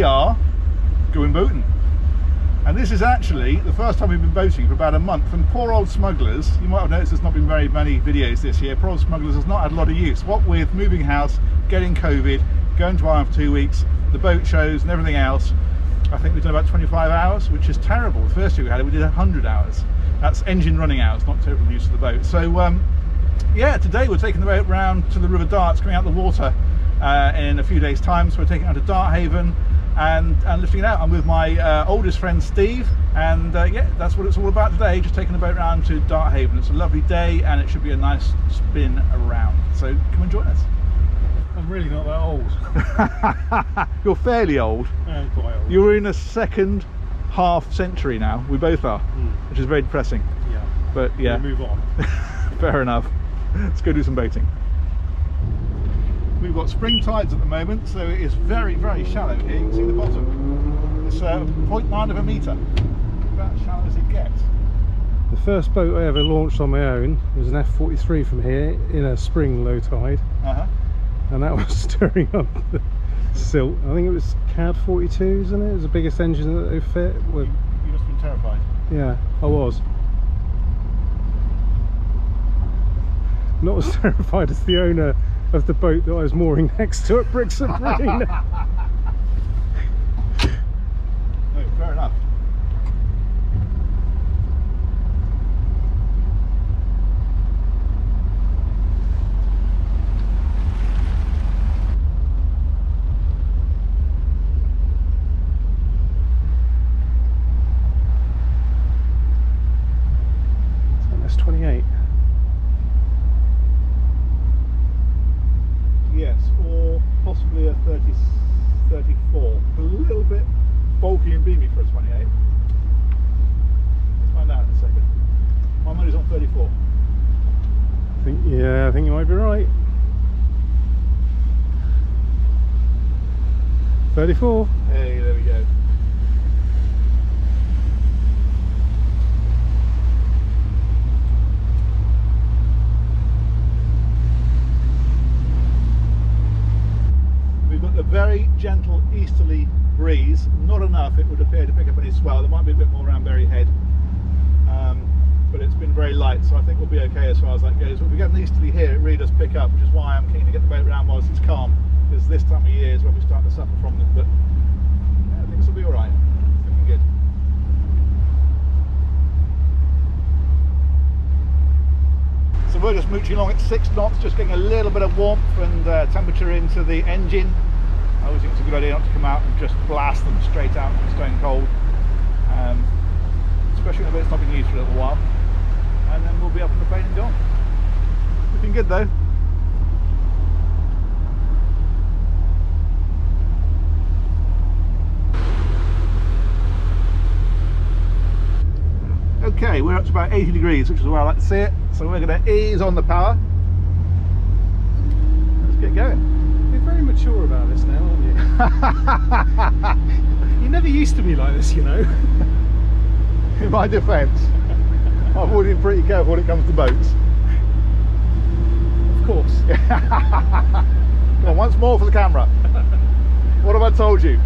we are going boating. And this is actually the first time we've been boating for about a month, and poor old Smugglers, you might have noticed there's not been very many videos this year. Poor old Smugglers has not had a lot of use. What with moving house, getting COVID, going to Ireland for 2 weeks, the boat shows and everything else, I think we've done about 25 hours, which is terrible. The first year we had it, we did 100 hours. That's engine running hours, not total use of the boat. So yeah, today we're taking the boat round to the River Darts, coming out the water in a few days time. So we're taking it out to Darthaven and lifting it out. I'm with my oldest friend Steve, and yeah, that's what it's all about today, just taking the boat round to Darthaven. It's a lovely day and it should be a nice spin around, so come and join us. I'm really not that old. You're fairly old. I'm quite old. You're in a second half century now, we both are, which is very depressing. Yeah. But yeah, we'll move on. fair enough. Let's go do some boating. We've got spring tides at the moment, so it is very, very shallow here. You can see the bottom. It's 0.9 of a metre. About as shallow as it gets. The first boat I ever launched on my own was an F43 from here in a spring low tide. And that was stirring up the silt. I think it was CAD 42, isn't it? It was the biggest engine that they fit. You must have been terrified. Yeah, I was. Not as terrified as the owner of the boat that I was mooring next to at Brixton Marine. No, fair enough. That's 28. Yes, or possibly a 34. A little bit bulky and beamy for a 28. Let's find out in a second. My money's on 34. I think you might be right. 34. Hey, there we go. We've got a very gentle easterly breeze, not enough it would appear to pick up any swell. There might be a bit more around Berry Head, but it's been very light, so I think we'll be okay as far as that goes. But if we get an easterly here, it really does pick up, which is why I'm keen to get the boat around whilst it's calm, because this time of year is when we start to suffer from them. But yeah, I think this will be all right. Looking good. So we're just mooching along at 6 knots, just getting a little bit of warmth and temperature into the engine. I always think it's a good idea not to come out and just blast them straight out when it's stone cold, especially when the boat's not been used for a little while. And then we'll be up on the plane and gone. Looking good though. Okay, we're up to about 80 degrees, which is where I like to see it. So we're going to ease on the power. Let's get going. You're very mature about this now, aren't you? You never used to be like this, you know. In my defence, I've always been pretty careful when it comes to boats. Of course. Come on, once more for the camera. What have I told you?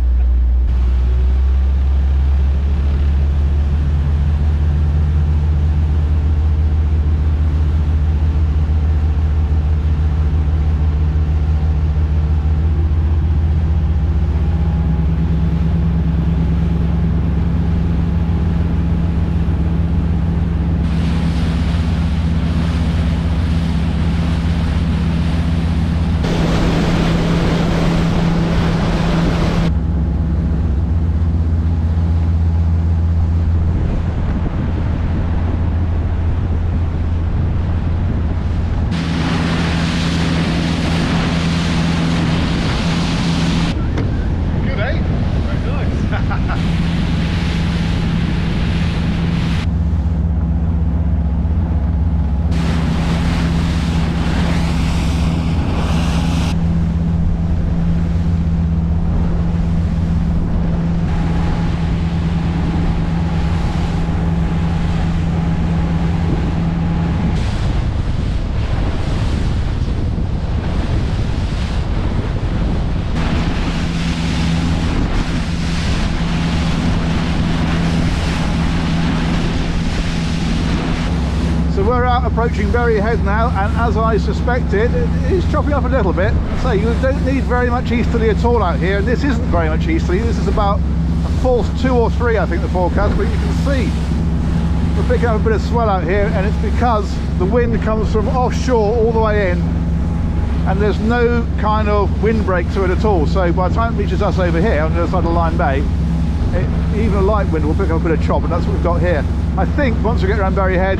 So we're out approaching Bury Head now, and as I suspected, it is chopping up a little bit. So you don't need very much easterly at all out here, and this isn't very much easterly. This is about a force 2 or 3, I think, the forecast, but you can see we're picking up a bit of swell out here, and it's because the wind comes from offshore all the way in, and there's no kind of windbreak to it at all. So by the time it reaches us over here on the other side of Lyme Bay, even a light wind will pick up a bit of chop, and that's what we've got here. I think once we get around Bury Head,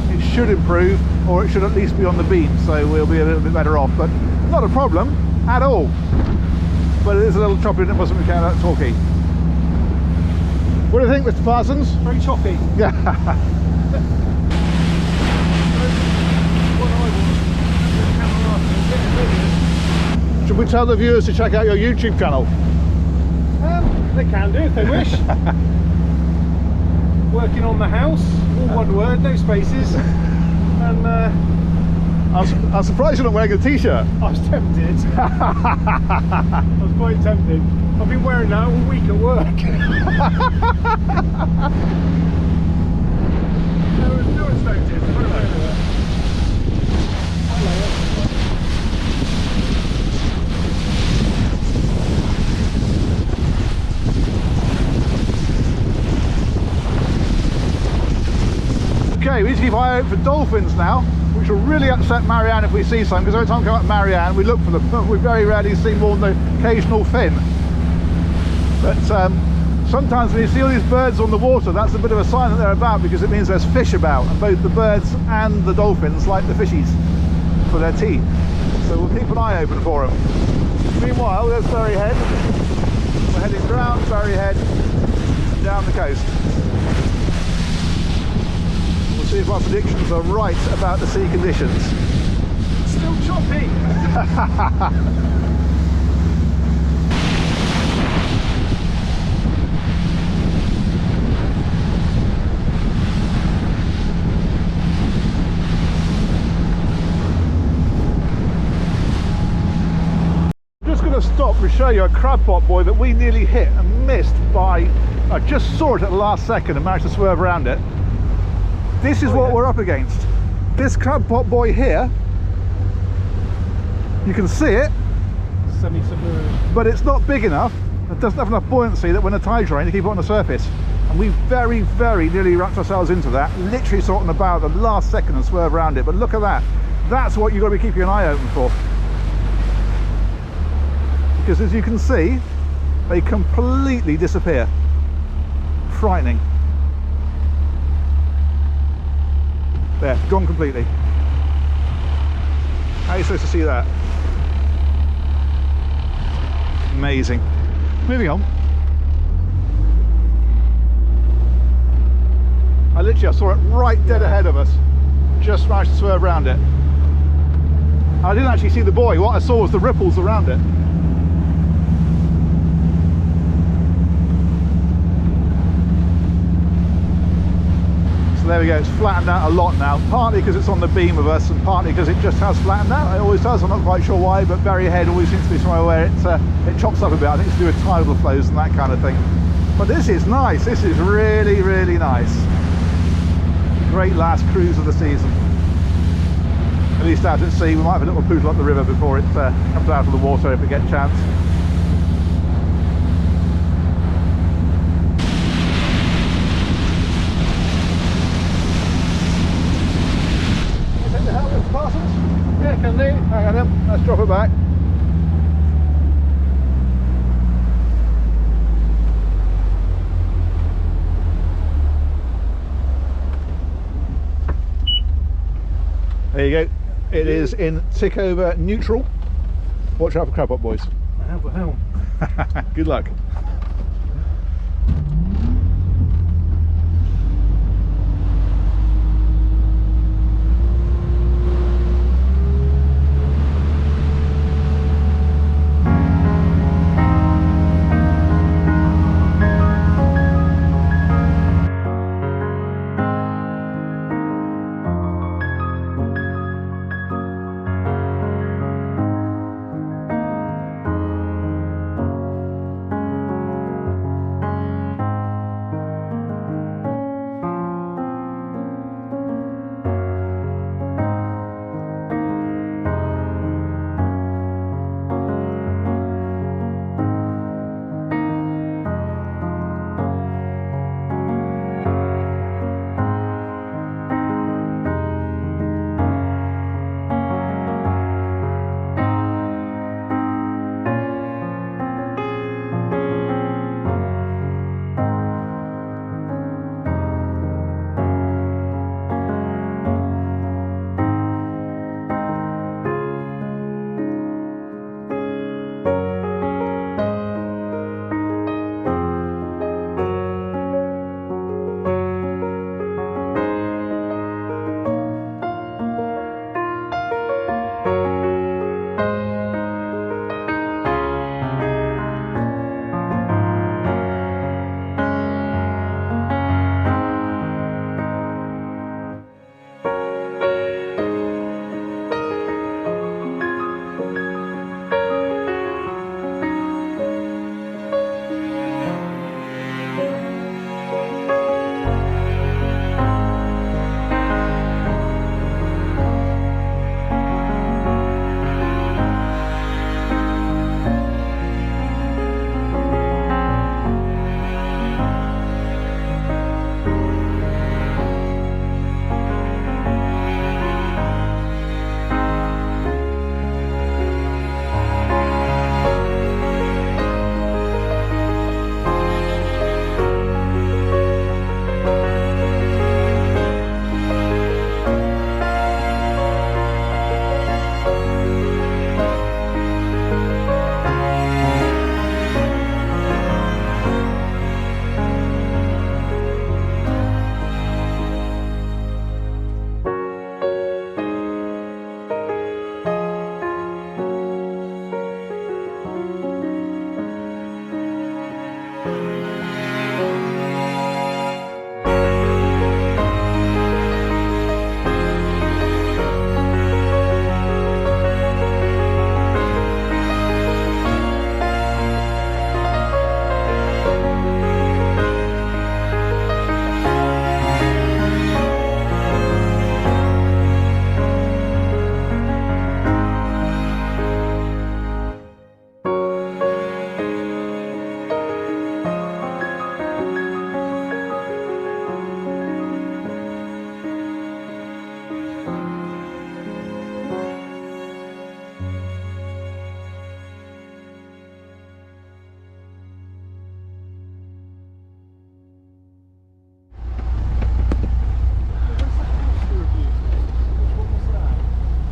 it should improve, or it should at least be on the beam, so we'll be a little bit better off, but not a problem at all. But it is a little choppy, and it mustn't be counted out talky. What do you think, Mr. Parsons? Very choppy. Yeah. Should we tell the viewers to check out your YouTube channel? They can do if they wish. Working on the house, all one word, no spaces. And I'm surprised you're not wearing a t-shirt. I was tempted. I was quite tempted. I've been wearing that all week at work. No one's noticed. Okay, we need to keep an eye out for dolphins now, which will really upset Marianne if we see some, because every time we come up to Marianne we look for them, but we very rarely see more than the occasional fin. But sometimes when you see all these birds on the water, that's a bit of a sign that they're about, because it means there's fish about, and both the birds and the dolphins like the fishies for their teeth. So we'll keep an eye open for them. Meanwhile, there's Bury Head. We're heading round Bury Head and down the coast. We'll see if our predictions are right about the sea conditions. Still choppy. Just going to stop to show you a crab pot buoy that we nearly hit and missed by, I just saw it at the last second and managed to swerve around it. This is what we're up against. This crab pot buoy here, you can see it, Semi-submerged. but it's not big enough. It doesn't have enough buoyancy that when the tide's running to keep it on the surface. And we very, very nearly wrapped ourselves into that. Literally saw it on the bow at the last second and swerve around it. But look at that. That's what you've got to be keeping an eye open for. Because as you can see, they completely disappear. Frightening. There, gone completely. How are you supposed to see that? Amazing. Moving on. I saw it right dead ahead of us. Just managed to swerve around it. I didn't actually see the buoy. What I saw was the ripples around it. So there we go, it's flattened out a lot now, partly because it's on the beam of us and partly because it just has flattened out. It always does, I'm not quite sure why, but Bury Head always seems to be somewhere where it chops up a bit. I think it's to do with tidal flows and that kind of thing. But this is nice, this is really, really nice. Great last cruise of the season. At least out at sea. We might have a little poodle up the river before it comes out of the water if we get a chance. Yeah, can do. Hang on then, let's drop it back. There you go. It is in tick over neutral. Watch out for crab pot, boys. I have a helm. Good luck.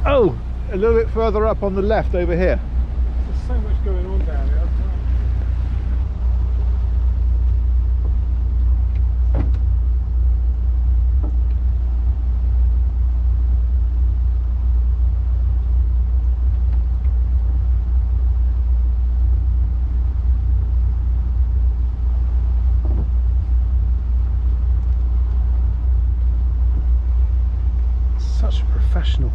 Oh, a little bit further up on the left over here. There's so much going on down here. Such a professional.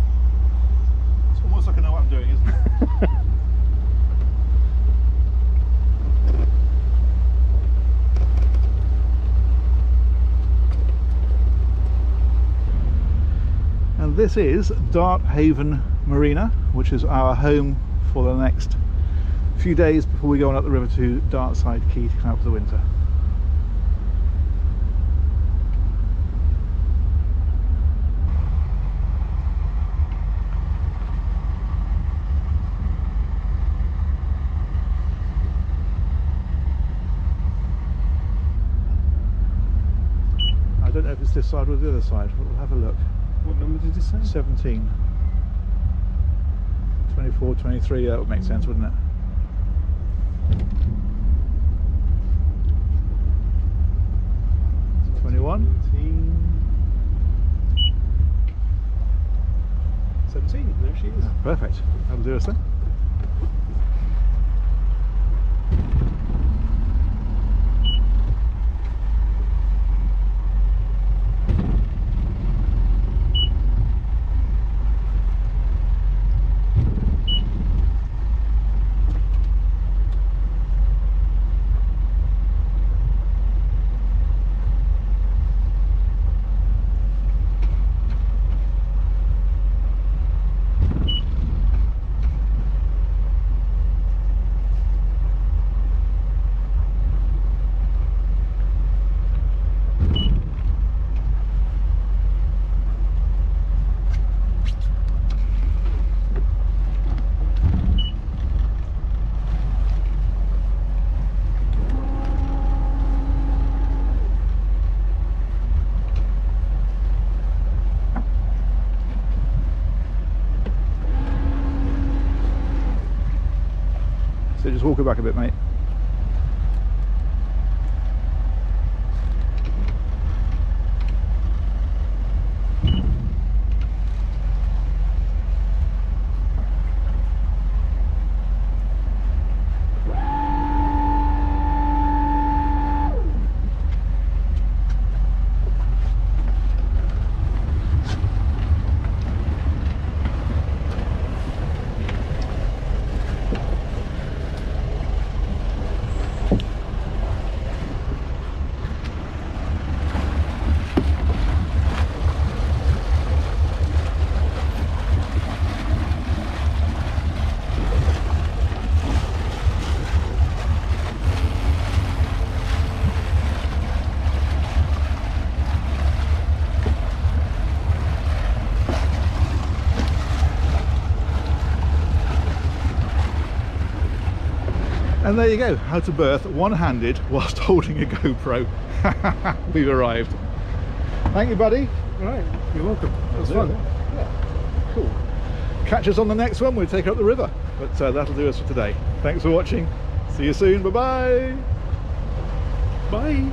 It's almost like I know what I'm doing, isn't it? And this is Dart Haven Marina, which is our home for the next few days before we go on up the river to Dartside Quay to come out for the winter. I don't know if it's this side or the other side, but we'll have a look. What number did you say? 17. 24, 23, that would make sense, wouldn't it? Seventeen, there she is. Perfect. That'll do us then. So just walk it back a bit, mate. And there you go, how to berth one-handed whilst holding a GoPro. We've arrived. Thank you, buddy. All right, you're welcome. That was fun. Yeah. Cool. Catch us on the next one. We'll take her up the river. But that'll do us for today. Thanks for watching. See you soon. Bye-bye. Bye.